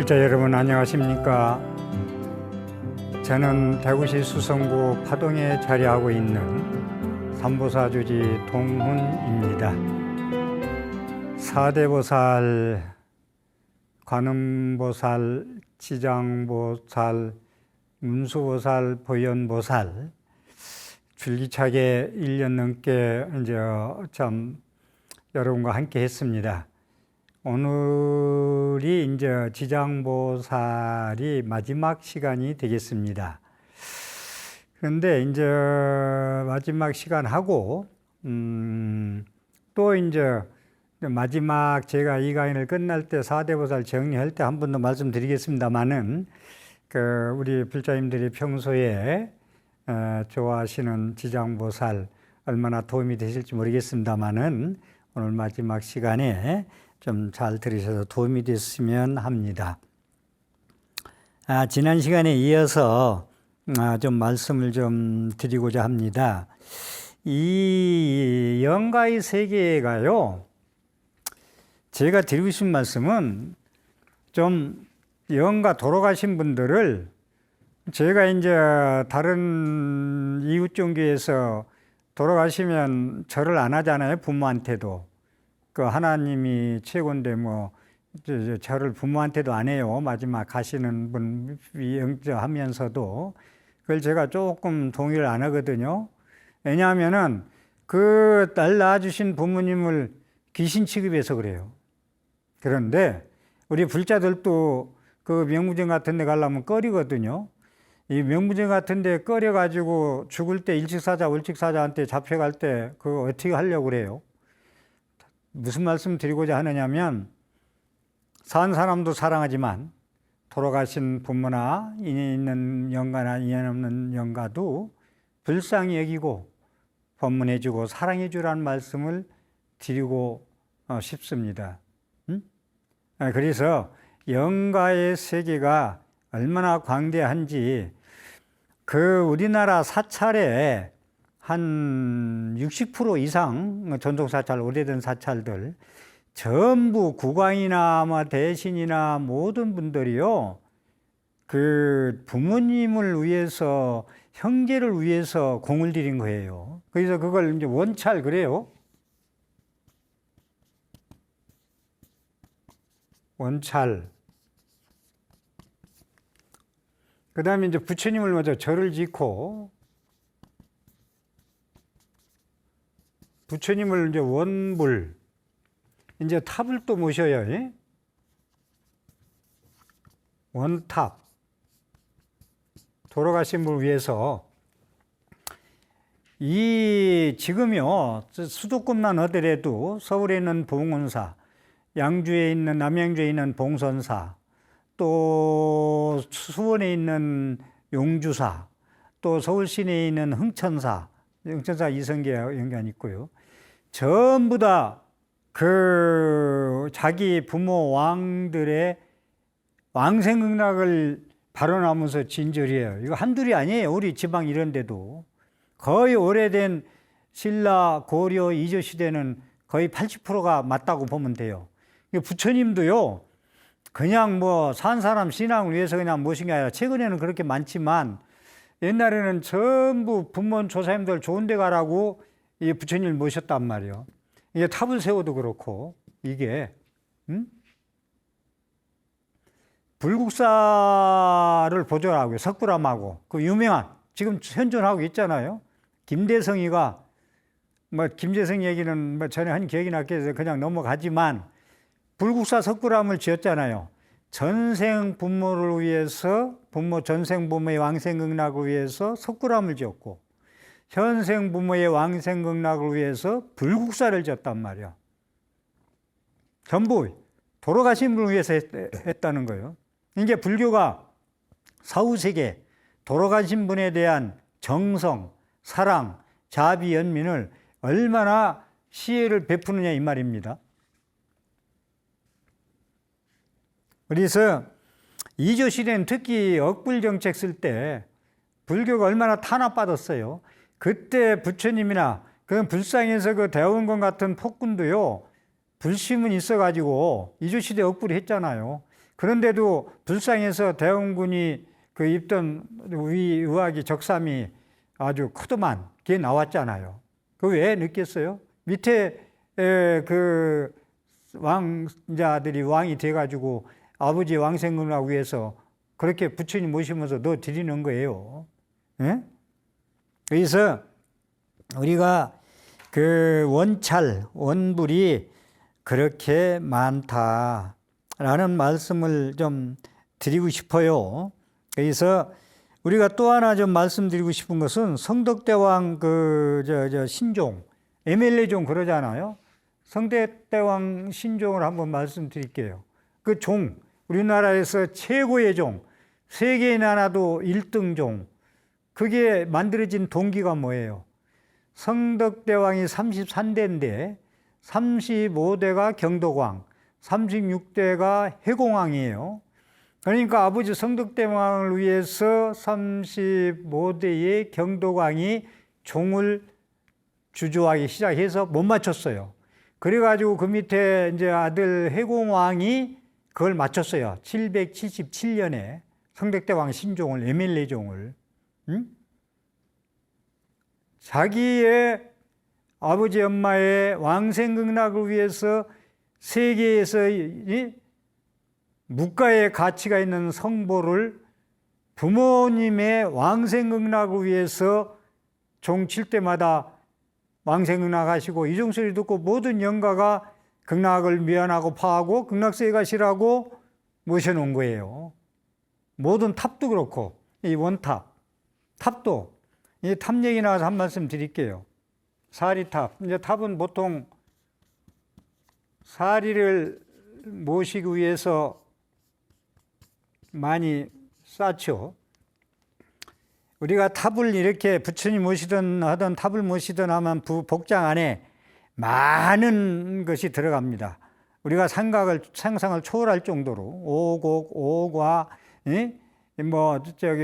필자 여러분 안녕하십니까? 저는 대구시 수성구 파동에 자리하고 있는 삼보사주지 동훈입니다. 사대보살, 관음보살, 지장보살, 문수보살, 보현보살 줄기차게 1년 넘게 이제 참 여러분과 함께 했습니다. 오늘이 이제 지장보살이 마지막 시간이 되겠습니다. 그런데 이제 마지막 시간하고 또 이제 마지막 제가 이 강의를 끝날 때 사대보살 정리할 때 한 번 더 말씀드리겠습니다만은 우리 불자님들이 평소에 좋아하시는 지장보살 얼마나 도움이 되실지 모르겠습니다만은 오늘 마지막 시간에 좀 잘 들으셔서 도움이 됐으면 합니다. 지난 시간에 이어서 좀 말씀을 좀 드리고자 합니다. 이 영가의 세계가요, 제가 드리고 싶은 말씀은 좀 영가 돌아가신 분들을 제가 이제 다른 이웃 종교에서 돌아가시면 절을 안 하잖아요, 부모한테도. 그 하나님이 최고인데 뭐 절을 부모한테도 안 해요. 마지막 가시는 분 영접하면서도 그걸 제가 조금 동의를 안 하거든요. 왜냐하면은 그 딸 낳아주신 부모님을 귀신 취급해서 그래요. 그런데 우리 불자들도 그 명무정 같은 데 가려면 꺼리거든요. 이 명무정 같은 데 꺼려가지고 죽을 때 일직사자, 월직사자한테 잡혀갈 때 그거 어떻게 하려고 그래요? 무슨 말씀 드리고자 하느냐면, 산 사람도 사랑하지만 돌아가신 부모나 인연 있는 영가나 인연 없는 영가도 불쌍히 여기고 법문해주고 사랑해주라는 말씀을 드리고 싶습니다. 그래서 영가의 세계가 얼마나 광대한지 그 우리나라 사찰에 한 60% 이상 전통사찰, 오래된 사찰들 전부 국왕이나 대신이나 모든 분들이요, 그 부모님을 위해서, 형제를 위해서 공을 들인 거예요. 그래서 그걸 이제 원찰 그래요. 원찰. 그 다음에 이제 부처님을 먼저 절을 짓고, 부처님을 이제 원불, 이제 탑을 또 모셔요. 예? 원탑. 돌아가신 분을 위해서. 지금요, 수도권만 하더라도 서울에 있는 봉은사, 양주에 있는, 남양주에 있는 봉선사, 또 수원에 있는 용주사, 또 서울 시내에 있는 흥천사 이성계 연관 있고요. 전부 다 그 자기 부모 왕들의 왕생극락을 발언하면서 진절이에요. 이거 한둘이 아니에요. 우리 지방 이런 데도 거의 오래된 신라, 고려, 이조 시대는 거의 80%가 맞다고 보면 돼요. 부처님도요, 그냥 뭐 산 사람 신앙을 위해서 그냥 모신 게 아니라, 최근에는 그렇게 많지만 옛날에는 전부 부모 조사님들 좋은 데 가라고 이 부처님을 모셨단 말이에요. 이게 탑을 세워도 그렇고, 이게 불국사를 보존하고 석굴암하고 그 유명한 지금 현존하고 있잖아요. 김대성이가 뭐 김대성 얘기는 뭐 전에 한 기억이 나게 해서 그냥 넘어가지만, 불국사 석굴암을 지었잖아요. 전생 부모를 위해서, 전생 부모의 왕생극락을 위해서 석굴암을 지었고, 현생 부모의 왕생극락을 위해서 불국사를 지었단 말이야. 전부 돌아가신 분을 위해서 했다는 거예요. 이게 불교가 사후세계, 돌아가신 분에 대한 정성, 사랑, 자비, 연민을 얼마나 시혜를 베푸느냐 이 말입니다. 그래서 이조 시대는 특히 억불정책 쓸 때 불교가 얼마나 탄압받았어요. 그때 부처님이나 그 불상에서 그 대원권 같은 폭군도요, 불심은 있어가지고 이조 시대 억불이 했잖아요. 그런데도 불쌍해서 대원군이 그 입던 의학이 적삼이 아주 크더만 그게 나왔잖아요. 그 왜 느꼈어요? 밑에 그 왕자들이 왕이 돼가지고 아버지 왕생근하고 위해서 그렇게 부처님 모시면서 넣어 드리는 거예요. 예? 그래서 우리가 그 원찰, 원불이 그렇게 많다라는 말씀을 좀 드리고 싶어요. 그래서 우리가 또 하나 좀 말씀드리고 싶은 것은 성덕대왕 신종, MLA종 그러잖아요. 성덕대왕 신종을 한번 말씀드릴게요. 그 종, 우리나라에서 최고의 종, 세계에 하나도 1등 종, 그게 만들어진 동기가 뭐예요? 성덕대왕이 33대인데 35대가 경덕왕, 36대가 해공왕이에요. 그러니까 아버지 성덕대왕을 위해서 35대의 경덕왕이 종을 주조하기 시작해서 못 맞췄어요. 그래가지고 그 밑에 이제 아들 해공왕이 그걸 맞췄어요. 777년에 성덕대왕 신종을, MLA종을. 응? 자기의 아버지 엄마의 왕생극락을 위해서 세계에서 이 묵가의 가치가 있는 성보를 부모님의 왕생극락을 위해서 종 칠 때마다 왕생극락 하시고 이종소리 듣고 모든 영가가 극락을 미안하고 파하고 극락세에 가시라고 모셔놓은 거예요. 모든 탑도 그렇고 이 원탑, 탑도 이 탑 얘기 나와서 한 말씀 드릴게요. 사리탑. 이제 탑은 보통 사리를 모시기 위해서 많이 쌓죠. 우리가 탑을 이렇게 부처님 모시든 하던 탑을 모시든 하면 복장 안에 많은 것이 들어갑니다. 우리가 상상을 초월할 정도로 오곡, 오과,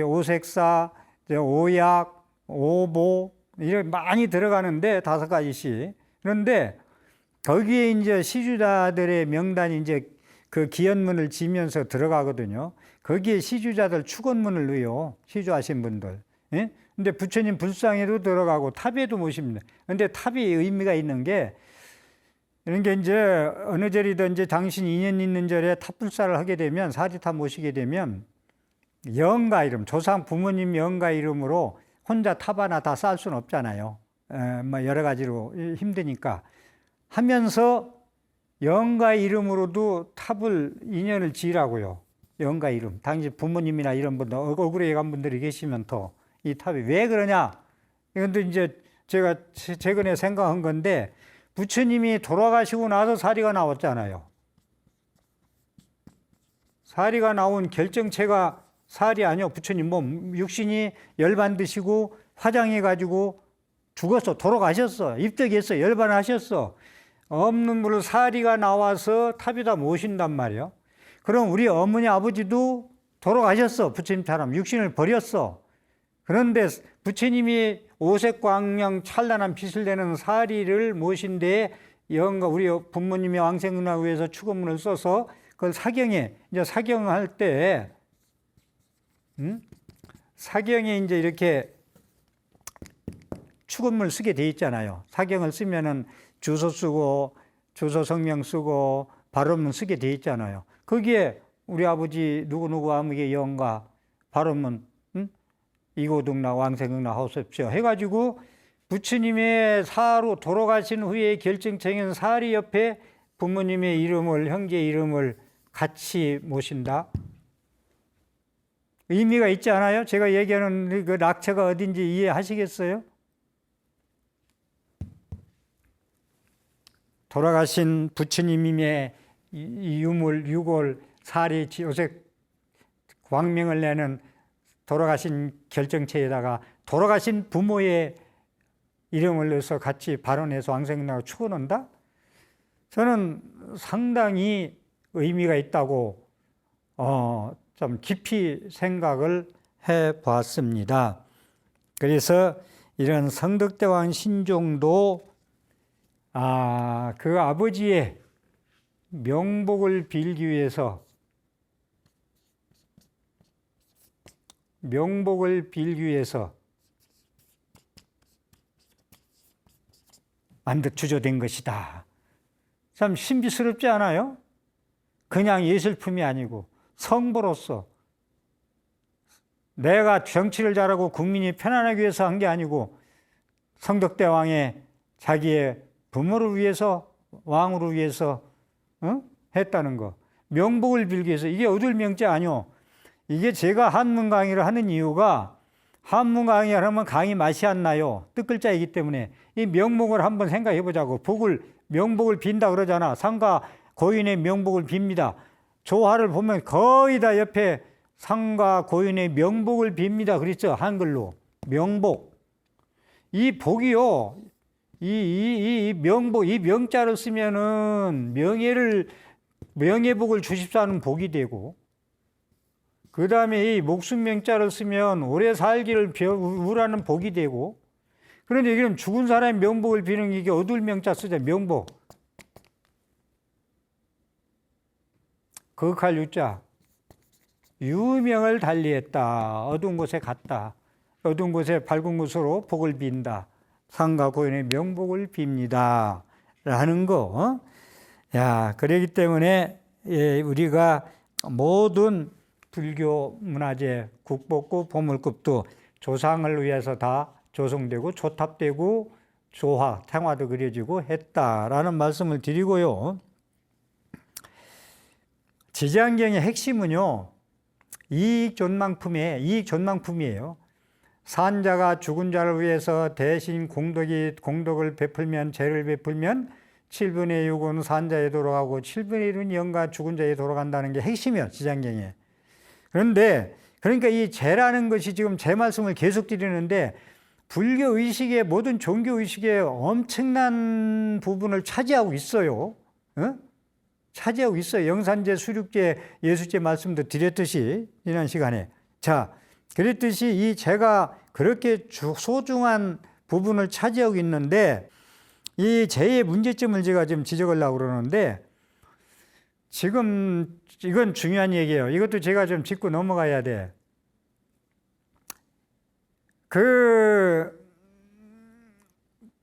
오색사, 오약, 오보 이렇게 많이 들어가는데 5가지씩. 그런데 거기에 이제 시주자들의 명단이 이제 그 기원문을 지면서 들어가거든요. 거기에 시주자들 축원문을 넣어요. 시주하신 분들. 예? 근데 부처님 불상에도 들어가고 탑에도 모십니다. 근데 탑이 의미가 있는 게 이런 게 이제 어느 절이든 이제 당신 인연 있는 절에 탑불사를 하게 되면 사리탑 모시게 되면 영가 이름, 조상 부모님 영가 이름으로 혼자 탑 하나 다 쌓을 수는 없잖아요. 뭐 여러 가지로 힘드니까 하면서 영가 이름으로도 탑을 인연을 지으라고요. 영가 이름. 당신 부모님이나 이런 분들 억울해 간 분들이 계시면 더 이 탑이 왜 그러냐? 이건데 이제 제가 최근에 생각한 건데 부처님이 돌아가시고 나서 사리가 나왔잖아요. 사리가 나온 결정체가 살이 아니요. 부처님 육신이 열반 드시고 화장해 가지고 죽었어. 돌아가셨어. 입덕했어. 열반하셨어. 없는 물을 사리가 나와서 탑에다 모신단 말이에요. 그럼 우리 어머니 아버지도 돌아가셨어. 부처님처럼 육신을 버렸어. 그런데 부처님이 오색광명 찬란한 빛을 내는 사리를 모신 데에 우리 부모님의 왕생근을 위해서 축원문을 써서 그걸 사경에 이제 사경할 때 사경에 이제 이렇게 축원문을 쓰게 돼 있잖아요. 사경을 쓰면은 주소 쓰고 주소 성명 쓰고 발언문 쓰게 돼 있잖아요. 거기에 우리 아버지 누구누구 아무개 영가 발언문 이고등락 왕생극락 하옵소서 해가지고 부처님의 사로 돌아가신 후에 결정적인 사리 옆에 부모님의 이름을 형제 이름을 같이 모신다. 의미가 있지 않아요? 제가 얘기하는 그 낙처가 어딘지 이해하시겠어요? 돌아가신 부처님의 유물, 유골, 사리, 오색, 광명을 내는 돌아가신 결정체에다가 돌아가신 부모의 이름을 넣어서 같이 발언해서 왕생나고 축원한다? 저는 상당히 의미가 있다고 좀 깊이 생각을 해봤습니다. 그래서 이런 성덕대왕 신종도 그 아버지의 명복을 빌기 위해서 명복을 빌기 위해서 주조된 것이다. 참 신비스럽지 않아요? 그냥 예술품이 아니고 성보로서 내가 정치를 잘하고 국민이 편안하기 위해서 한 게 아니고 성덕대왕의 자기의 부모를 위해서 왕으로 위해서 했다는 거. 명복을 빌기 위해서. 이게 얻을 명자 아니오. 이게 제가 한문 강의를 하는 이유가 한문 강의를 하면 강의 맛이 안 나요. 뜻글자이기 때문에. 이 명복을 한번 생각해 보자고. 명복을 빈다 그러잖아. 상가 고인의 명복을 빕니다. 조화를 보면 거의 다 옆에 상가 고인의 명복을 빕니다. 그랬죠. 한글로. 명복. 이 복이요. 이 명복, 이 명자를 쓰면은 명예복을 주십사 하는 복이 되고, 그 다음에 이 목숨 명자를 쓰면 오래 살기를 우라는 복이 되고, 그런데 이건 죽은 사람의 명복을 비는 이게 얻을 명자 쓰자. 명복. 거역할 유자. 유명을 달리했다. 어두운 곳에 갔다. 어두운 곳에 밝은 곳으로 복을 빈다. 상가 고인의 명복을 빕니다. 라는 거. 야, 그러기 때문에 우리가 모든 불교 문화재 국보급, 보물급도 조상을 위해서 다 조성되고 조탑되고 조화, thanh 화도 그려지고 했다라는 말씀을 드리고요. 지장경의 핵심은요, 이익존망품이에요. 산자가 죽은 자를 위해서 대신 공덕을 베풀면, 죄를 베풀면 7분의 6은 산자에 돌아가고 7분의 1은 영가 죽은 자에 돌아간다는 게 핵심이에요, 지장경에. 그런데 그러니까 이 죄라는 것이 지금 제 말씀을 계속 드리는데 불교 의식의 모든 종교 의식의 엄청난 부분을 차지하고 있어요. 차지하고 있어요. 영산제, 수륙제, 예수제 말씀도 드렸듯이 지난 시간에. 자, 그랬듯이 이 죄가 그렇게 소중한 부분을 차지하고 있는데 이 죄의 문제점을 제가 지금 지적하려고 그러는데 지금 이건 중요한 얘기예요. 이것도 제가 좀 짚고 넘어가야 돼.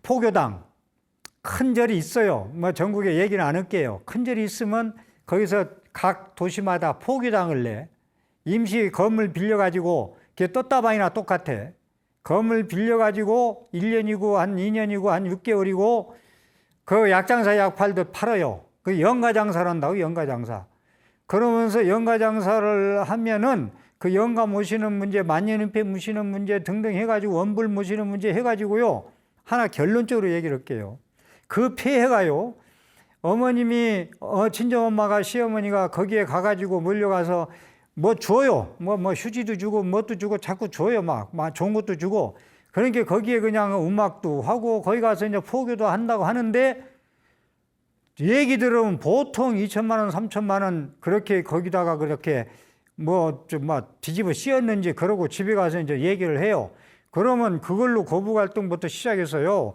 포교당 큰 절이 있어요. 뭐 전국에 얘기는 안 할게요. 큰 절이 있으면 거기서 각 도시마다 포교당을 내. 임시 건물 빌려가지고 그게 떴다방이나 똑같아. 건물 빌려가지고 1년이고 한 2년이고 한 6개월이고 그 약장사 약팔도 팔아요. 그 영가장사를 한다고, 영가장사. 그러면서 영가장사를 하면은 그 영가 모시는 문제, 만년은폐 모시는 문제 등등 해가지고 원불 모시는 문제 해가지고요. 하나 결론적으로 얘기를 할게요. 그 폐해가요. 어머님이, 친정엄마가, 시어머니가 거기에 가가지고 몰려가서 뭐 줘요. 뭐 휴지도 주고 뭣도 주고 자꾸 줘요. 막 좋은 것도 주고. 그러니까 거기에 그냥 음악도 하고 거기 가서 이제 포교도 한다고 하는데 얘기 들으면 보통 2천만 원, 3천만 원 그렇게 거기다가 그렇게 뒤집어 씌웠는지 그러고 집에 가서 이제 얘기를 해요. 그러면 그걸로 거부갈등부터 시작해서요.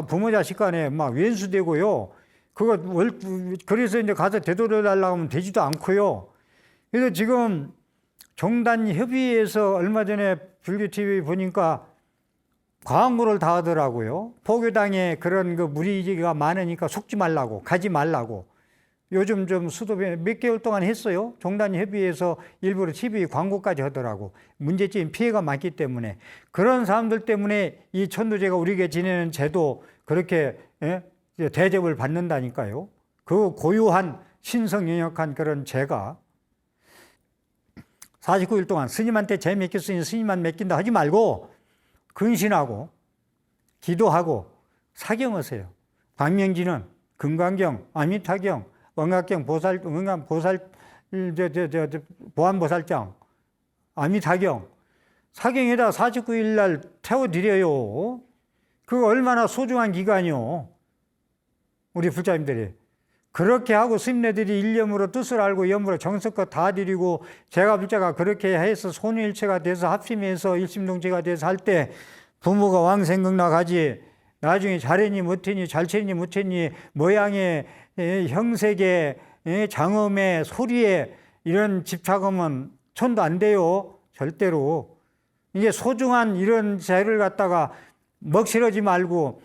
부모 자식 간에 막 왼수되고요. 그래서 이제 가서 되돌려달라고 하면 되지도 않고요. 그래서 지금 종단협의회에서 얼마 전에 불교TV 보니까 광고를 다 하더라고요. 포교당에 그런 무리가 많으니까 속지 말라고, 가지 말라고. 요즘 좀 수도에 몇 개월 동안 했어요. 종단협의회에서 일부러 TV 광고까지 하더라고. 문제점인 피해가 많기 때문에. 그런 사람들 때문에 이 천도제가 우리에게 지내는 제도 그렇게 대접을 받는다니까요. 그 고유한 신성영역한 그런 제가 49일 동안 스님한테 제 맡겼으니 스님만 맡긴다 하지 말고 근신하고 기도하고 사경하세요. 광명지는 금강경, 아미타경, 원각경, 보안보살장, 아미타경 사경에다 49일 날 태워드려요. 그거 얼마나 소중한 기간이요. 우리 불자님들이. 그렇게 하고 스님네들이 일념으로 뜻을 알고 염으로 정성껏 다 드리고 제가 불자가 그렇게 해서 손일체가 돼서 합심해서 일심동체가 돼서 할 때 부모가 왕 생각나가지 나중에 잘했니 못했니 잘쳤니 못했니 모양에 형색에 장엄에 소리에 이런 집착하면 천도 안 돼요. 절대로. 이게 소중한 이런 재를 갖다가 먹칠하지 말고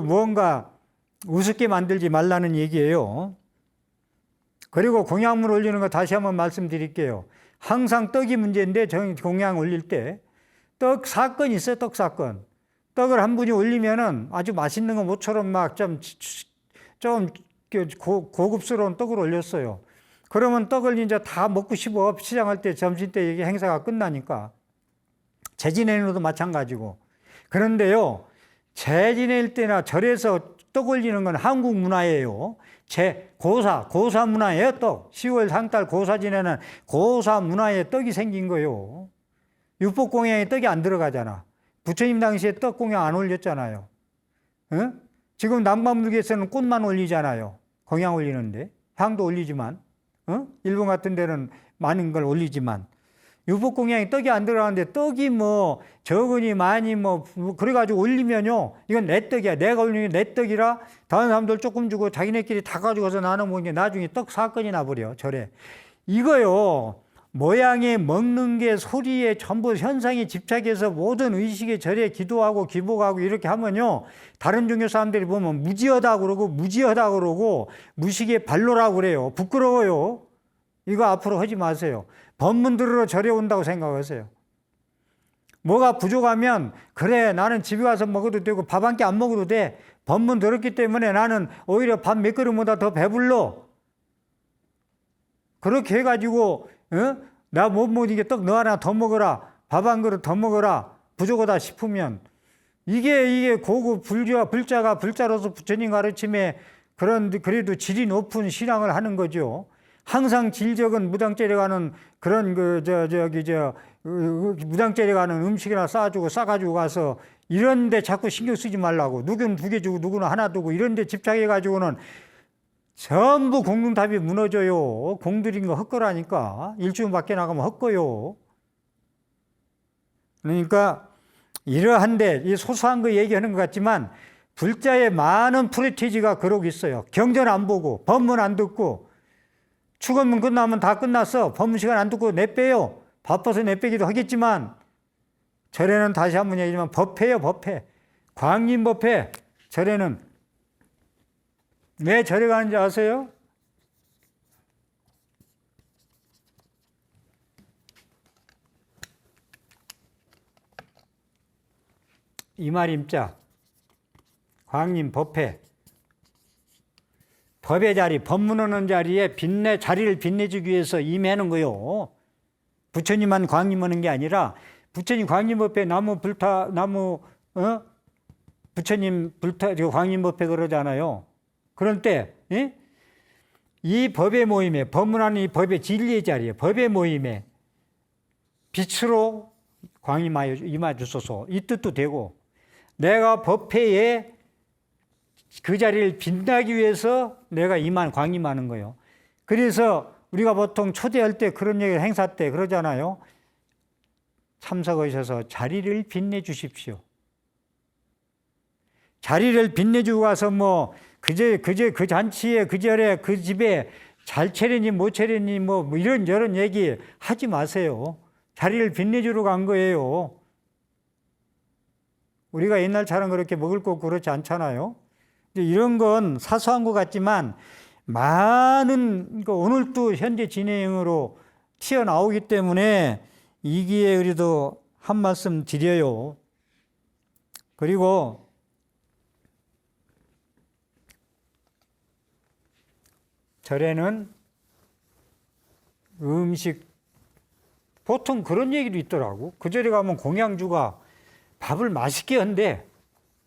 무언가 우습게 만들지 말라는 얘기예요. 그리고 공양물 올리는 거 다시 한번 말씀드릴게요. 항상 떡이 문제인데 공양 올릴 때 떡 사건이 있어요. 떡 사건. 떡을 한 분이 올리면은 아주 맛있는 거 모처럼 막 좀 고급스러운 떡을 올렸어요. 그러면 떡을 이제 다 먹고 싶어 시장할 때 점심 때 이게 행사가 끝나니까. 제 지내는도 마찬가지고. 그런데요, 제 지낼 때나 절에서 떡 올리는 건 한국 문화예요. 고사 문화예요, 떡. 10월 상달 고사 지내는 고사 문화에 떡이 생긴 거예요. 육복공양에 떡이 안 들어가잖아. 부처님 당시에 떡 공양 안 올렸잖아요. 응? 지금 남반불교에서는 꽃만 올리잖아요. 공양 올리는데. 향도 올리지만. 일본 같은 데는 많은 걸 올리지만. 육복공양에 떡이 안 들어가는데 떡이 뭐 적으니 많이 뭐 그래가지고 올리면요. 이건 내 떡이야. 내가 올리는 게 내 떡이라 다른 사람들 조금 주고 자기네끼리 다 가지고서 나눠 먹는 게 나중에 떡 사건이 나버려. 절에. 이거요. 모양에 먹는 게 소리에 전부 현상에 집착해서 모든 의식에 절에 기도하고 기복하고 이렇게 하면요. 다른 종교 사람들이 보면 무지하다고 그러고 무식의 발로라고 그래요. 부끄러워요. 이거 앞으로 하지 마세요. 법문 들으러 절에 온다고 생각하세요. 뭐가 부족하면 그래 나는 집에 가서 먹어도 되고 밥 한 끼 안 먹어도 돼. 법문 들었기 때문에 나는 오히려 밥 몇 그릇보다 더 배불러. 그렇게 해가지고 나 못 이게 떡 너 하나 더 먹어라. 밥 한 그릇 더 먹어라. 부족하다 싶으면 이게 고급 불자로서 부처님 가르침에 그래도 질이 높은 신앙을 하는 거죠. 항상 질적은 무당절에 가는 그런 무당절에 가는 음식이나 싸가지고 가서 이런데 자꾸 신경 쓰지 말라고. 누구는 2개 주고 누구는 하나 두고 이런데 집착해가지고는 전부 공동탑이 무너져요. 공들인 거 헛거라니까. 일주일 밖에 나가면 헛거요. 그러니까 이러한데 이 소소한 거 얘기하는 것 같지만 불자의 많은 프레티지가 그러고 있어요. 경전 안 보고 법문 안 듣고 축원문 끝나면 다 끝났어. 법문 시간 안 듣고 내빼요. 바빠서 내빼기도 하겠지만 절에는 다시 한번 얘기하지만 법회요. 법회. 광림법회. 절에는 왜 절에 가는지 아세요? 이말임자, 광림 법회. 법의 자리, 법문하는 자리에 자리를 빛내주기 위해서 임하는 거요. 부처님만 광림하는 게 아니라 부처님 광림법회 부처님 광림법회 그러잖아요. 그럴 때, 이 법의 모임에, 법문하는 이 법의 진리의 자리에, 법의 모임에 빛으로 임하주소서 이 뜻도 되고, 내가 법회에 그 자리를 빛나기 위해서 내가 광임하는 거예요. 그래서 우리가 보통 초대할 때 그런 얘기를 행사 때 그러잖아요. 참석하셔서 자리를 빛내 주십시오. 자리를 빛내주고 가서 뭐 그 잔치에 그 절에 그 집에 잘 차리니 못 차리니 뭐 이런 얘기 하지 마세요. 자리를 빛내주러 간 거예요. 우리가 옛날처럼 그렇게 먹을 거 그렇지 않잖아요. 이런 건 사소한 것 같지만 많은 오늘도 현재 진행으로 튀어나오기 때문에 이 기회에 우리도 한 말씀 드려요. 그리고 절에는 음식 보통 그런 얘기도 있더라고. 그 절에 가면 공양주가 밥을 맛있게 한대.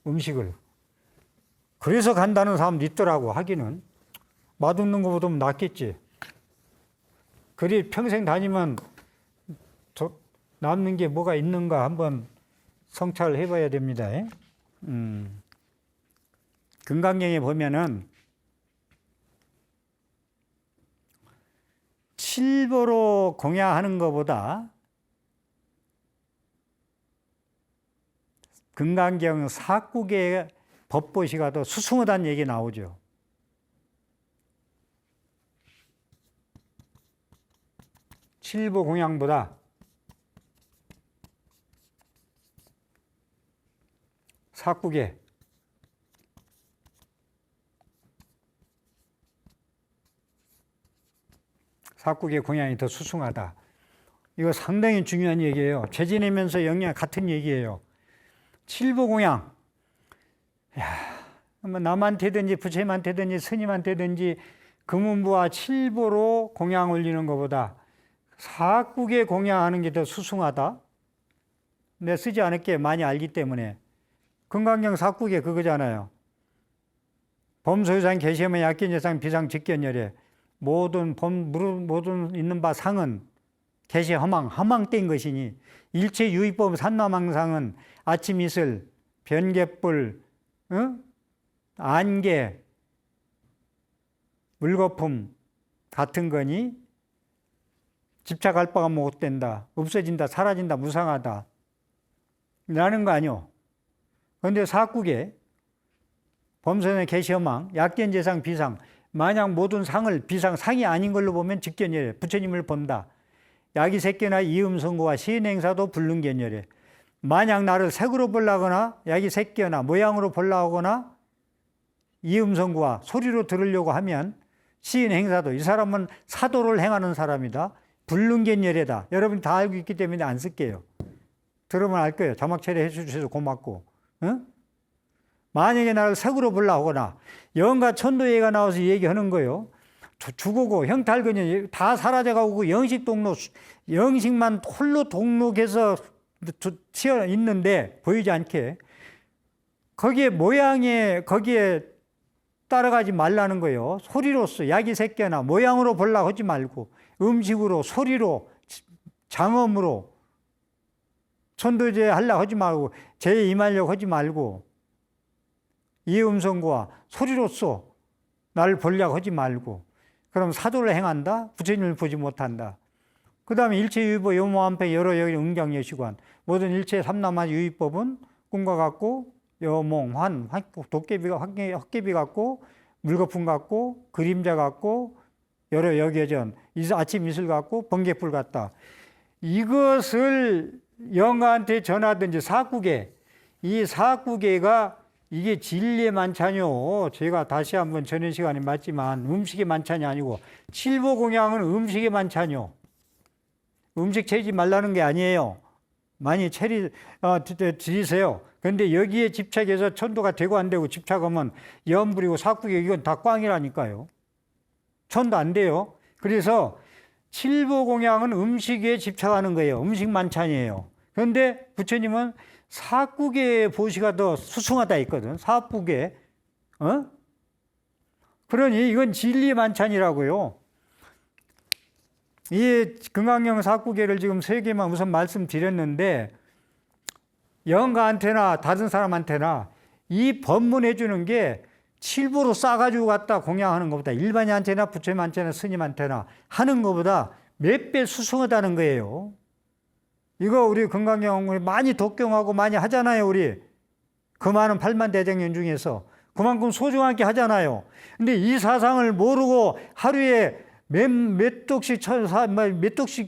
음식을. 그래서 간다는 사람도 있더라고. 하기는 맛없는 것보다 낫겠지. 그리 평생 다니면 남는 게 뭐가 있는가 한번 성찰을 해봐야 됩니다. 금강경에 보면은 칠보로 공양하는 것보다 금강경 사국의 법보시가 더 수승하다는 얘기 나오죠. 칠보 공양보다 사국의 공양이 더 수승하다. 이거 상당히 중요한 얘기예요. 재지내면서 영양 같은 얘기예요. 칠보 공양. 뭐 남한테든지 부처님한테든지 스님한테든지 금운부와 칠보로 공양 올리는 것보다 사국에 공양하는 게 더 수승하다. 내가 쓰지 않을게 많이 알기 때문에. 금강경 사국에 그거잖아요. 범소유상 계시면 약견예상 비상 직견열에 모든 모든 있는 바 상은 계시 허망된 것이니 일체 유의법 산남항상은 아침 이슬 변개불 안개 물거품 같은 거니 집착할 바가 못 된다, 없어진다, 사라진다, 무상하다 라는 거 아니오. 그런데 사국에 범선의 계시허망 약견재상 비상 만약 모든 상을 비상 상이 아닌 걸로 보면 직견열에 부처님을 본다. 야기색견나 이음선고와 시인행사도 불능견열에 만약 나를 색으로 보려거나 야기색견나 모양으로 보려거나 이음선고와 소리로 들으려고 하면 시인행사도 이 사람은 사도를 행하는 사람이다. 불능견열에다. 여러분 다 알고 있기 때문에 안 쓸게요. 들으면 알 거예요. 자막 처리해 주셔서 고맙고. 응? 만약에 나를 색으로 보려고 하거나 영가 천도예가 나와서 얘기하는 거예요. 죽고 형탈근이 다 사라져가고 영식동록 영식만 홀로 동록해서 튀어 있는데 보이지 않게 거기에 모양에 거기에 따라가지 말라는 거예요. 소리로서 야기새끼나 모양으로 보려고 하지 말고 음식으로 소리로 장엄으로 천도제 하려고 하지 말고 제 임하려고 하지 말고 이음성과 소리로서 나를 보려고 하지 말고 그럼 사도를 행한다? 부처님을 보지 못한다. 그 다음에 일체유의법 여모한패 여러 여기 응경여시관 모든 일체 삼남한 유의법은 꿈과 같고 여몽, 도깨비가 헛개비 같고 물거품 같고 그림자 같고 여러 여겨전 아침 이슬 같고 번개불 같다. 이것을 영가한테 전하든지 사국에 이 사국에가 이게 진리의 만찬이요. 제가 다시 한번 전의 시간에 맞지만 음식의 만찬이 아니고 칠보공양은 음식의 만찬이요. 음식 채지 말라는 게 아니에요. 많이 드리세요. 그런데 여기에 집착해서 천도가 되고 안 되고 집착하면 염불이고 사국이 이건 다 꽝이라니까요. 천도 안 돼요. 그래서 칠보공양은 음식에 집착하는 거예요. 음식 만찬이에요. 그런데 부처님은 사국의 보시가 더 수승하다 있거든. 사국에. 그러니 이건 진리 만찬이라고요. 이 금강경 사국에를 지금 3개만 우선 말씀드렸는데 영가한테나 다른 사람한테나 이 법문해 주는 게 칠보로 싸가지고 갖다 공양하는 것보다 일반인한테나 부처님한테나 스님한테나 하는 것보다 몇 배 수승하다는 거예요. 이거 우리 금강경 많이 독경하고 많이 하잖아요. 우리 그 많은 8만 대장년 중에서 그만큼 소중하게 하잖아요. 근데 이 사상을 모르고 하루에 몇 독씩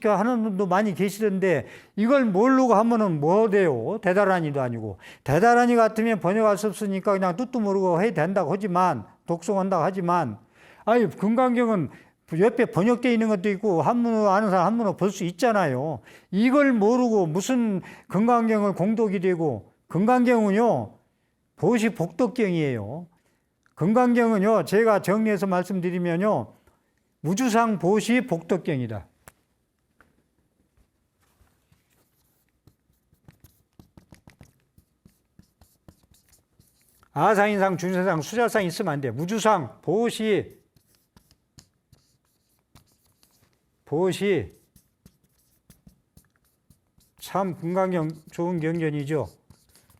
하는 분도 많이 계시던데 이걸 모르고 하면은 뭐 돼요? 대다라니도 아니고. 대다라니 같으면 번역할 수 없으니까 그냥 뜻도 모르고 해야 된다고 하지만 독송한다고 하지만 아니 금강경은 옆에 번역되어 있는 것도 있고 한문으로 아는 사람 한문으로 볼 수 있잖아요. 이걸 모르고 무슨 금강경을 공독이 되고 금강경은요 보시 복덕경이에요. 금강경은요 제가 정리해서 말씀드리면요 우주상 보시 복덕경이다. 아상인상 중세상 수자상 있으면 안 돼. 우주상 보시 참 금강경 좋은 경전이죠.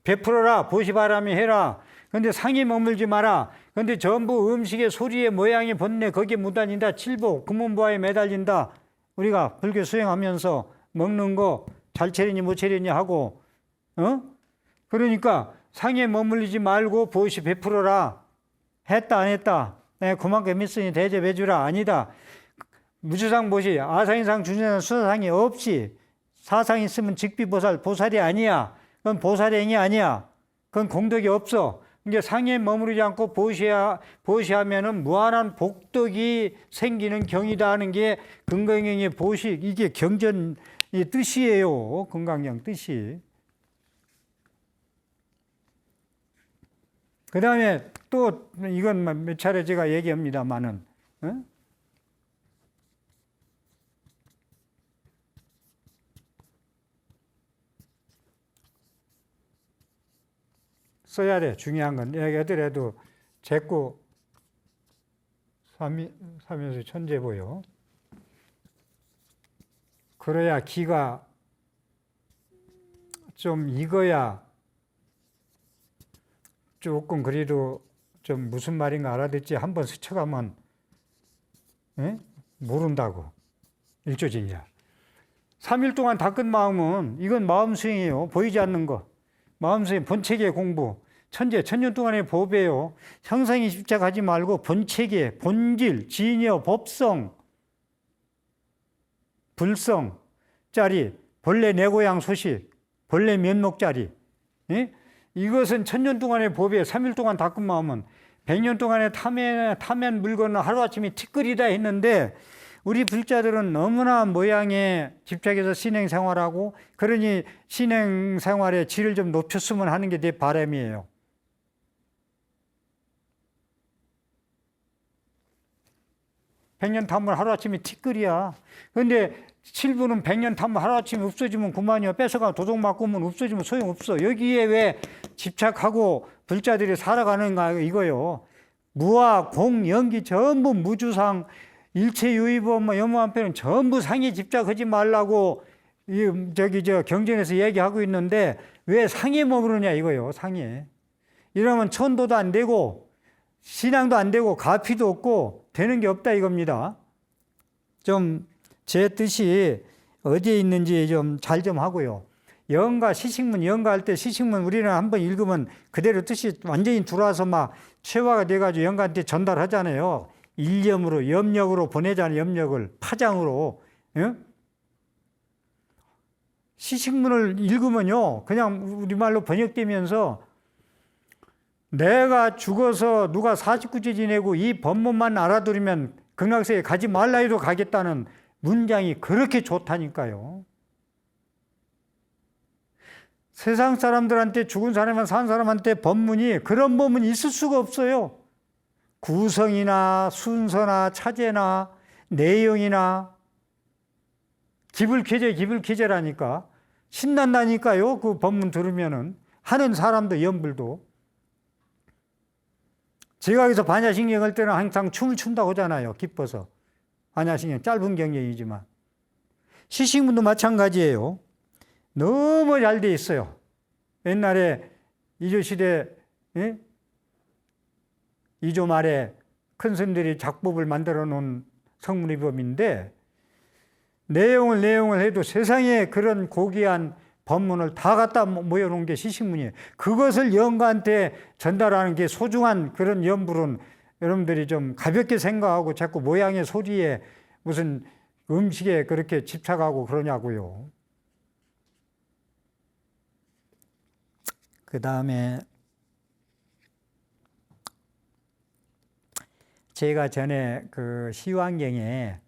베풀어라 보시바람이 해라. 그런데 상에 머물지 마라. 그런데 전부 음식의 소리의 모양의 번뇌 거기에 무단이다. 칠보 금운부화에 매달린다. 우리가 불교 수행하면서 먹는 거 잘 차리니 못 차리니 하고 그러니까 상에 머물리지 말고 보시 베풀어라. 했다 안 했다. 그만큼 했으니 대접해 주라. 아니다. 무주상 보시, 아상이상, 주상이상, 수사상이 없이 사상 있으면 직비보살, 보살이 아니야. 그건 보살행이 아니야. 그건 공덕이 없어. 이게 상에 머무르지 않고 보시하면은 무한한 복덕이 생기는 경이다 하는 게 금강경의 보식, 이게 경전의 뜻이에요. 금강경 뜻이. 그 다음에 또 이건 몇 차례 제가 얘기합니다만은, 써야 돼. 중요한 건 얘기하더라도 제꾸 삼위수 천재 보여. 그래야 기가 좀 익어야 조금 그래도 좀 무슨 말인가 알아듣지. 한번 스쳐가면 모른다고. 일조진이야. 3일 동안 닦은 마음은 이건 마음 수행이에요. 보이지 않는 거. 마음 수행, 본체계 공부. 천년 동안의 법이에요. 형상에 집착하지 말고 본체계, 본질, 진여, 법성, 불성짜리, 본래 내 고향 소식, 본래 면목짜리. 이것은 천년 동안의 법이에요. 3일 동안 닦은 마음은 100년 동안의 타면 물건은 하루아침에 티끌이다 했는데 우리 불자들은 너무나 모양에 집착해서 신행생활하고 그러니 신행생활의 질을 좀 높였으면 하는 게 내 바람이에요. 백년 탐문 하루아침에 티끌이야. 그런데 7부는 100년 탐문 하루아침에 없어지면 그만이야. 뺏어가 도둑 맞고 오면 없어지면 소용없어. 여기에 왜 집착하고 불자들이 살아가는가 이거요. 무아, 공, 연기 전부 무주상, 일체유의법, 염무한편은 전부 상에 집착하지 말라고 경전에서 얘기하고 있는데 왜 상에 머무르냐 이거요. 상에. 이러면 천도도 안 되고 신앙도 안 되고 가피도 없고 되는 게 없다 이겁니다. 좀 제 뜻이 어디에 있는지 좀 잘 좀 하고요. 영가 시식문, 영가할 때 시식문 우리는 한번 읽으면 그대로 뜻이 완전히 들어와서 막 체화가 돼가지고 영가한테 전달하잖아요. 일념으로, 염력으로 보내자는 염력을 파장으로. 시식문을 읽으면요, 그냥 우리말로 번역되면서 내가 죽어서 누가 49제 지내고 이 법문만 알아들으면 극락세에 가지 말라 해도 가겠다는 문장이 그렇게 좋다니까요. 세상 사람들한테 죽은 사람이나 산 사람한테 법문이 그런 법문이 있을 수가 없어요. 구성이나 순서나 차제나 내용이나 기불쾌제라니까 신난다니까요. 그 법문 들으면은 하는 사람도 염불도. 제가 여기서 반야신경 할 때는 항상 춤을 춘다고 하잖아요. 기뻐서. 반야신경 짧은 경전이지만 시식문도 마찬가지예요. 너무 잘 돼 있어요. 옛날에 이조시대 이조 말에 큰 스님들이 작법을 만들어 놓은 성문의법인데 내용을 해도 세상에 그런 고귀한 법문을 다 갖다 모여놓은 게 시식문이에요. 그것을 영가한테 전달하는 게 소중한 그런 염불은 여러분들이 좀 가볍게 생각하고 자꾸 모양의 소리에 무슨 음식에 그렇게 집착하고 그러냐고요. 그 다음에 제가 전에 그 시황경에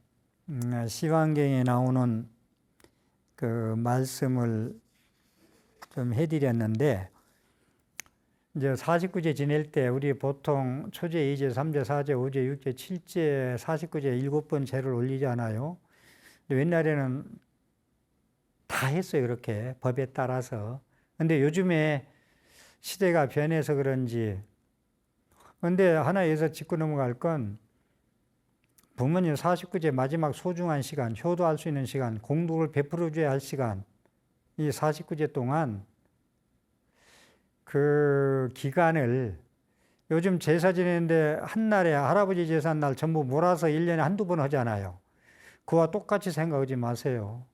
나오는 그 말씀을 좀 해드렸는데 이제 49제 지낼 때 우리 보통 초제, 2제, 3제, 4제, 5제, 6제, 7제, 49제 7번 제를 올리잖아요. 근데 옛날에는 다 했어요. 그렇게 법에 따라서. 근데 요즘에 시대가 변해서 그런지 근데 하나 여기서 짚고 넘어갈 건 부모님 49제 마지막 소중한 시간, 효도할 수 있는 시간, 공덕을 베풀어줘야 할 시간 이 49제 동안 그 기간을 요즘 제사 지내는데 한날에 할아버지 제사 날 전부 몰아서 1년에 한두 번 하잖아요. 그와 똑같이 생각하지 마세요.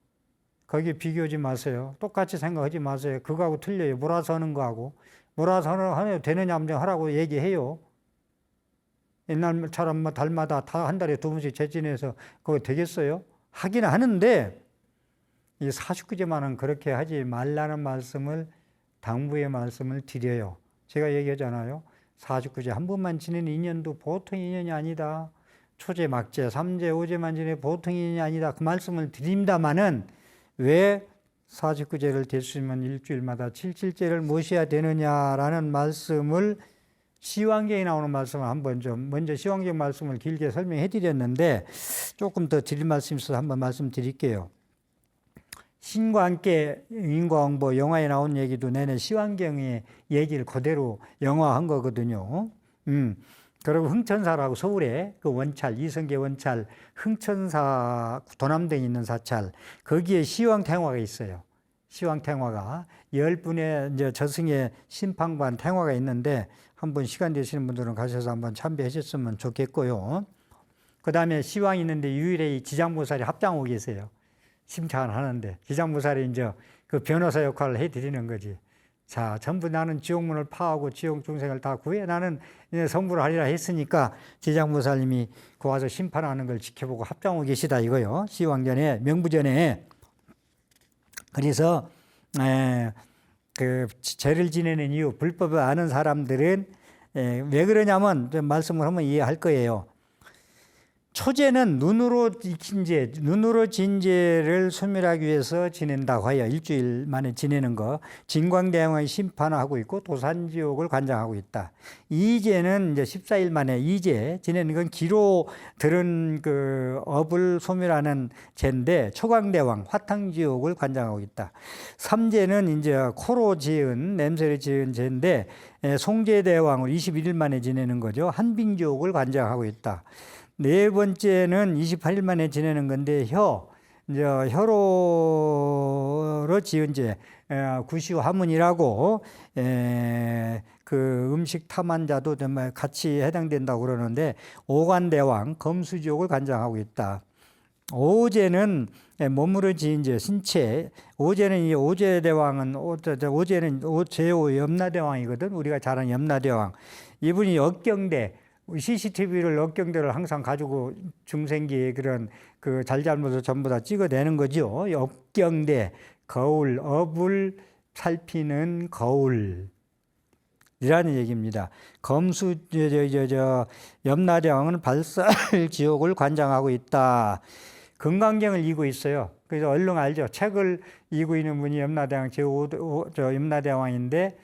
거기 비교하지 마세요. 똑같이 생각하지 마세요. 그거하고 틀려요. 몰아서 하는 거하고. 몰아서 하면 되느냐 하면 하라고 얘기해요. 옛날처럼 뭐 달마다 다 한 달에 2번씩 재진해서 그거 되겠어요? 하긴 하는데 이 49제만은 그렇게 하지 말라는 말씀을 당부의 말씀을 드려요. 제가 얘기하잖아요. 49제 한 번만 지내는 인연도 보통 인연이 아니다. 초제, 막제, 3제, 5제만 지내 보통 인연이 아니다. 그 말씀을 드립니다마는 왜 49제를 될 수 있으면 일주일마다 77제를 모셔야 되느냐라는 말씀을 시황경에 나오는 말씀을 한번 좀 먼저 시황경 말씀을 길게 설명해 드렸는데 조금 더 드릴 말씀이 있어서 한번 말씀드릴게요. 신과 함께 인과응보 영화에 나온 얘기도 내내 시황경의 얘기를 그대로 영화한 거거든요. 그리고 흥천사라고 서울에 그 원찰, 이성계 원찰, 흥천사 도남대에 있는 사찰, 거기에 시황탱화가 있어요. 시황탱화가 10분의 이제 저승의 심판관 탱화가 있는데 한번 시간 되시는 분들은 가셔서 한번 참배하셨으면 좋겠고요. 그 다음에 시황이 있는데 유일에 지장보살이 합장하고 계세요. 심찬하는데 지장보살이 이제 그 변호사 역할을 해드리는 거지. 자, 전부 나는 지옥문을 파하고 지옥 중생을 다 구해 나는 성불을 하리라 했으니까 지장보살님이 그 와서 심판하는 걸 지켜보고 합장하고 계시다 이거요. 시황전에 명부전에. 그래서 그 죄를 지내는 이유, 불법을 아는 사람들은 왜 그러냐면 말씀을 하면 이해할 거예요. 초제는 눈으로 진제를 소멸하기 위해서 지낸다고 하여 일주일 만에 지내는 거. 진광대왕의 심판하고 있고 도산지옥을 관장하고 있다. 이제는 이제 14일 만에 이제 지내는 건 기로 들은 그 업을 소멸하는 제인데 초광대왕 화탕지옥을 관장하고 있다. 3제는 이제 코로 지은 냄새를 지은 제인데 송제대왕을 21일 만에 지내는 거죠. 한빙지옥을 관장하고 있다. 네 번째는 28일 만에 지내는 건데 혀로 지은 죄 구시화문이라고 그 음식 탐한자도 정말 같이 해당된다고 그러는데 오관대왕 검수지옥을 관장하고 있다. 오제는 몸으로 지은 죄 신체. 오제는 이 오제대왕은 오제는 제5 염라대왕이거든. 우리가 잘 아는 염라대왕. 이분이 억경대 CCTV를 억경대를 항상 가지고 중생기의 그런 그 잘잘못을 전부 다 찍어내는 거죠. 억경대, 거울, 업을 살피는 거울. 이라는 얘기입니다. 검수, 염라대왕은 발살지옥을 관장하고 있다. 금강경을 이고 있어요. 그래서 얼른 알죠. 책을 이고 있는 분이 염라대왕, 염라대왕인데,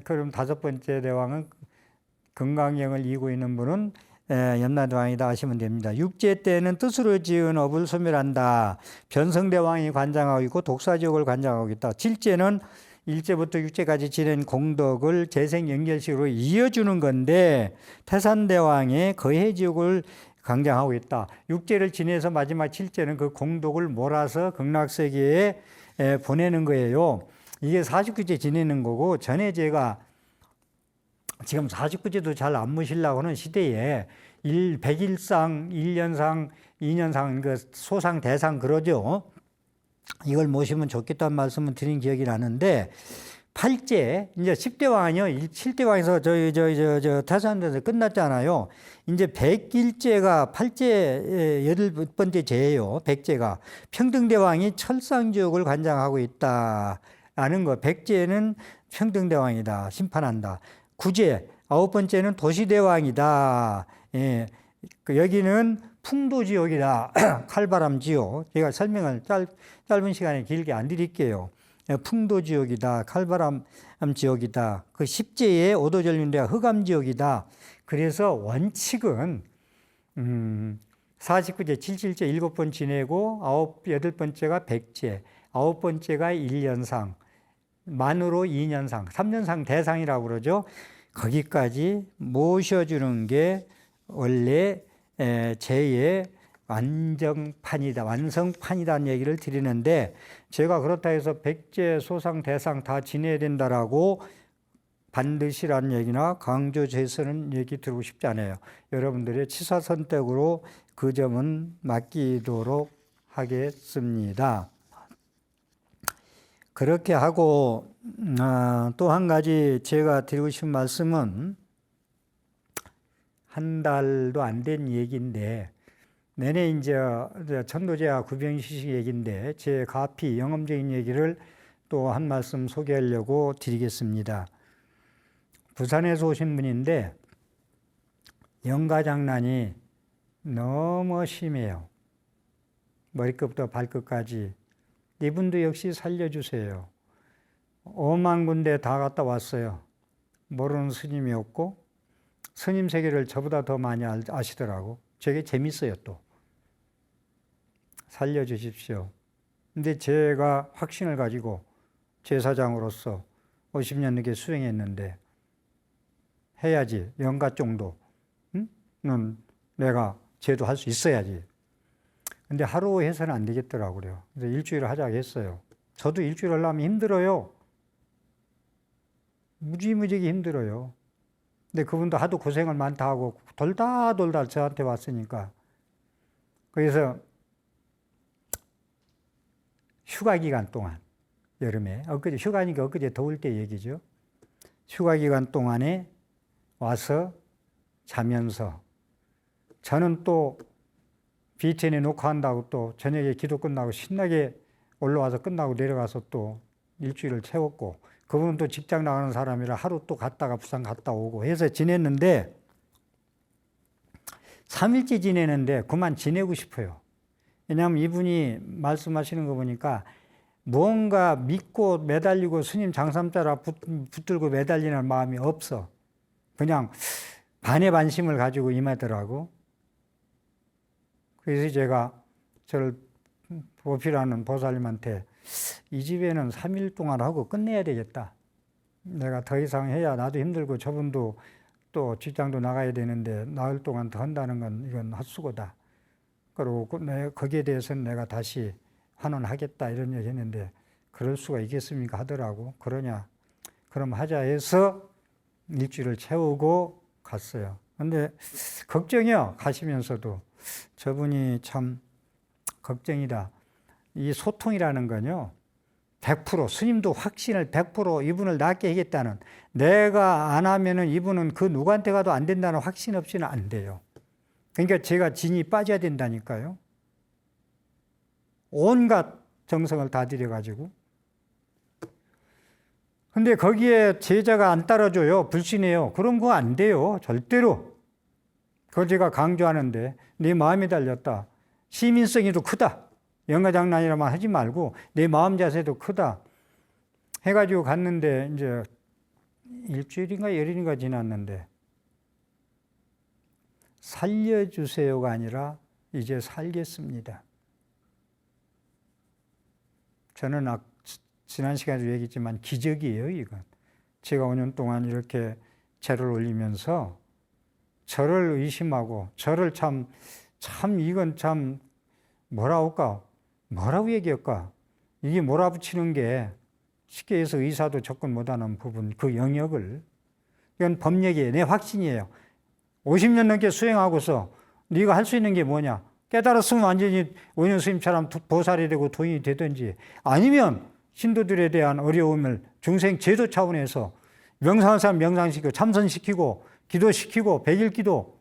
그럼 5번째 대왕은 금강경을 이고 있는 분은 염라대왕이다 하시면 됩니다. 6제 때는 뜻으로 지은 업을 소멸한다. 변성대왕이 관장하고 있고 독사지옥을 관장하고 있다. 7제는 1제부터 6제까지 지낸 공덕을 재생연결식으로 이어주는 건데 태산대왕의 거해지옥을 관장하고 있다. 6제를 지내서 마지막 7제는 그 공덕을 몰아서 극락세계에 보내는 거예요. 이게 49제 지내는 거고 전에 제가 지금 49제도 잘 안 모시려고 하는 시대에 100일상, 1년상, 2년상, 그 소상, 대상 그러죠. 이걸 모시면 좋겠다는 말씀을 드린 기억이 나는데 8제, 이제 10대왕이요. 7대왕에서 태산에서 끝났잖아요. 이제 100일제가 8제 8번째 제예요. 100제가. 평등대왕이 철상지옥을 관장하고 있다라는 거. 100제는 평등대왕이다. 심판한다. 9제, 9번째는 도시대왕이다. 예, 여기는 풍도지옥이다. 칼바람지옥. 제가 설명을 짧은 시간에 길게 안 드릴게요. 풍도지옥이다. 칼바람지옥이다. 그 10제의 오도전륜대가 흑암지옥이다. 그래서 원칙은 49제, 77제 7번 지내고 8번째가 100제, 9번째가 1년상, 만으로 2년상, 3년상 대상이라고 그러죠. 거기까지 모셔주는 게 원래 제의 완성판이다는 얘기를 드리는데 제가 그렇다 해서 100제 소상 대상 다 지내야 된다라고 반드시라는 얘기나 강조해서는 얘기 들고 싶지 않아요. 여러분들의 취사선택으로 그 점은 맡기도록 하겠습니다. 그렇게 하고 또 한 가지 제가 드리고 싶은 말씀은 한 달도 안 된 얘기인데, 내내 이제 천도제와 구병시식 얘기인데, 제 가피 영험적인 얘기를 또 한 말씀 소개하려고 드리겠습니다. 부산에서 오신 분인데, 영가장난이 너무 심해요. 머리끝부터 발끝까지. 이분도 역시 살려주세요. 5만 군데 다 갔다 왔어요. 모르는 스님이 없고, 스님 세계를 저보다 더 많이 아시더라고. 되게 재밌어요, 또. 살려주십시오. 근데 제가 확신을 가지고 제사장으로서 50년 넘게 수행했는데, 해야지, 영가 정도. 는 내가 제도할 수 있어야지. 근데 하루 해서는 안 되겠더라고요. 그래서 일주일을 하자고 했어요. 저도 일주일 하려면 힘들어요. 무지무지하게 힘들어요. 근데 그분도 하도 고생을 많다 하고 돌다 저한테 왔으니까. 그래서 휴가 기간 동안, 여름에, 엊그제 휴가니까 엊그제 더울 때 얘기죠. 휴가 기간 동안에 와서 자면서, 저는 또 BTN에 녹화한다고 또 저녁에 기도 끝나고 신나게 올라와서 끝나고 내려가서 또 일주일을 채웠고, 그분은 또 직장 나가는 사람이라 하루 또 갔다가 부산 갔다 오고 해서 지냈는데, 3일째 지내는데 그만 지내고 싶어요. 왜냐하면 이분이 말씀하시는 거 보니까 무언가 믿고 매달리고 스님 장삼자라 붙들고 매달리는 마음이 없어. 그냥 반의반심을 가지고 임하더라고. 그래서 제가 저를 보필하는 보살님한테 이 집에는 3일 동안 하고 끝내야 되겠다. 내가 더 이상 해야 나도 힘들고 저분도 또 직장도 나가야 되는데 나흘 동안 더 한다는 건 이건 헛수고다. 그리고 거기에 대해서는 내가 다시 환원하겠다 이런 얘기 했는데, 그럴 수가 있겠습니까 하더라고. 그러냐. 그럼 하자 해서 일주일을 채우고 갔어요. 근데 걱정이요. 가시면서도. 저분이 참 걱정이다. 이 소통이라는 건요, 100% 스님도 확신을 100% 이분을 낫게 하겠다는, 내가 안 하면은 이분은 그 누구한테 가도 안 된다는 확신 없이는 안 돼요. 그러니까 제가 진이 빠져야 된다니까요. 온갖 정성을 다 들여가지고. 근데 거기에 제자가 안 따라줘요. 불신해요. 그럼 그거 안 돼요. 절대로. 그걸 제가 강조하는데, 네 마음이 달렸다. 시민성이 더 크다. 영가장난이라만 하지 말고 내 마음 자세도 크다. 해가지고 갔는데 이제 일주일인가 열흘인가 지났는데, 살려주세요가 아니라 이제 살겠습니다. 저는 지난 시간에도 얘기했지만 기적이에요, 이건. 제가 5년 동안 이렇게 제를 올리면서 저를 의심하고, 저를 참 이건 참 뭐라고 얘기할까? 이게 몰아붙이는 게 쉽게 해서 의사도 접근 못하는 부분, 그 영역을. 이건 법력이에요. 내 확신이에요. 50년 넘게 수행하고서 네가 할 수 있는 게 뭐냐? 깨달았으면 완전히 원효 스님처럼 보살이 되고 도인이 되든지, 아니면 신도들에 대한 어려움을 중생 제도 차원에서 명상할 사람 명상시키고 참선시키고 기도시키고 백일기도,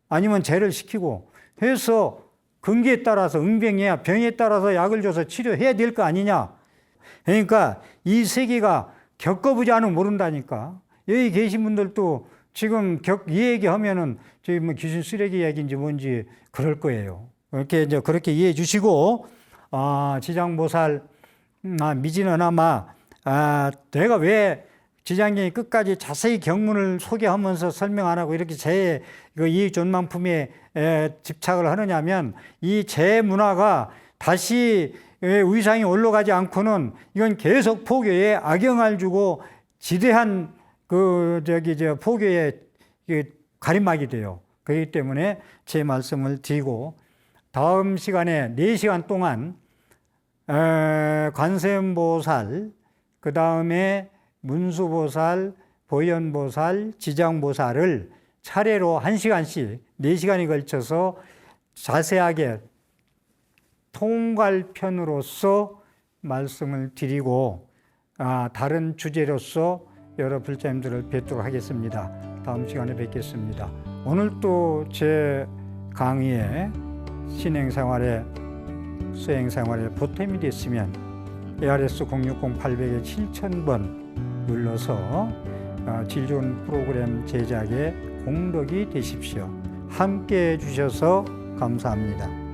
아니면 제를 시키고 해서 근기에 따라서 응병해야 병에 따라서 약을 줘서 치료해야 될 거 아니냐. 그러니까 이 세계가 겪어보지 않으면 모른다니까. 여기 계신 분들도 지금 이 얘기하면은 저희 뭐 귀신 쓰레기 얘기인지 뭔지 그럴 거예요. 그렇게 이해해 주시고, 지장보살, 미진어나마, 내가 왜 지장경이 끝까지 자세히 경문을 소개하면서 설명 안 하고 이렇게 제 이익존망품에 집착을 하느냐면, 이 제 문화가 다시 위상이 올라가지 않고는 이건 계속 포교에 악영을 주고 지대한 포교의 가림막이 돼요. 그렇기 때문에 제 말씀을 드리고, 다음 시간에 4시간 동안 관세음보살, 그 다음에 문수보살, 보현보살, 지장보살을 차례로 1시간씩 4시간에 걸쳐서 자세하게 통괄편으로서 말씀을 드리고, 다른 주제로서 여러 불자님들을 뵙도록 하겠습니다. 다음 시간에 뵙겠습니다. 오늘 또 제 강의에 수행생활에 보탬이 됐으면 ARS 060-800-7000번 눌러서 질 좋은 프로그램 제작에 공덕이 되십시오. 함께 해주셔서 감사합니다.